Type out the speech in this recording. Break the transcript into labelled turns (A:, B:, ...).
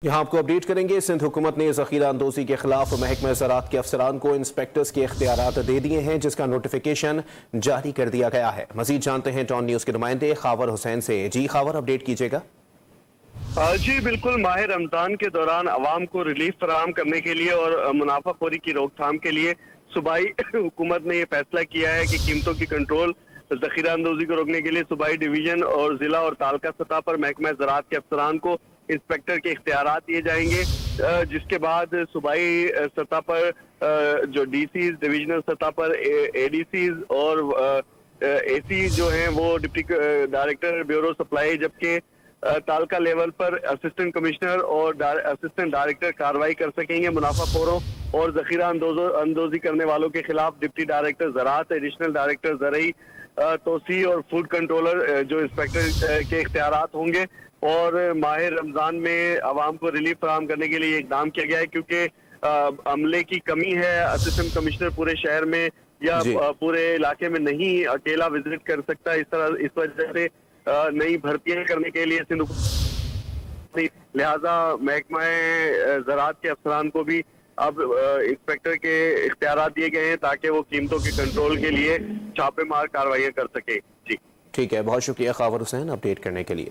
A: यहाँ आपको अपडेट करेंगे। सिंध हुकूमत ने ज़ख़ीरा अंदोज़ी के खिलाफ महकमा ज़राअत के अफसरान को इंस्पेक्टर्स के इख्तियारात दे दिए हैं, जिसका नोटिफिकेशन जारी कर दिया गया है। मजीद जानते हैं टॉन न्यूज़ के नुमाइंदे खावर हुसैन से। जी खावर, अपडेट कीजिएगा।
B: जी बिल्कुल, माह रमजान के दौरान अवाम को रिलीफ फराहम करने के लिए और मुनाफाखोरी की रोकथाम के लिए सूबाई हुकूमत ने यह फैसला किया है कि कीमतों की कंट्रोल, ज़ख़ीरा अंदोज़ी को रोकने के लिए सूबाई डिवीजन और जिला और तालका सतह पर महकमा ज़राअत के अफसरान को इंस्पेक्टर के इख्तियारात दिए जाएंगे, जिसके बाद सूबाई सतह पर जो डीसीज, डिविजनल सतह पर एडीसीज और एसी जो हैं वो डिप्टी डायरेक्टर ब्यूरो सप्लाई, जबकि तालका लेवल पर असिस्टेंट कमिश्नर और असिस्टेंट डायरेक्टर कार्रवाई कर सकेंगे। मुनाफाखोरों और ज़ख़ीरा अंदोज़ी करने वालों के खिलाफ डिप्टी डायरेक्टर ज़राअत, एडिशनल डायरेक्टर ज़रई तोसी और फूड कंट्रोलर जो इंस्पेक्टर के इख्तियारात होंगे। और माह रमजान में आवाम को रिलीफ फराहम करने के लिए इकदाम किया गया है, क्योंकि अमले की कमी है। असिस्टेंट कमिश्नर पूरे शहर में या पूरे इलाके में नहीं अकेला विजिट कर सकता। इस वजह से नई भर्तियां करने के लिए सिंध, लिहाजा महकमा ज़राअत के अफसरान को भी अब इंस्पेक्टर के इख्तियारात दिए गए हैं ताकि वो कीमतों के कंट्रोल के लिए छापेमार कार्रवाइयां कर सके। जी
A: ठीक है, बहुत शुक्रिया खावर हुसैन अपडेट करने के लिए।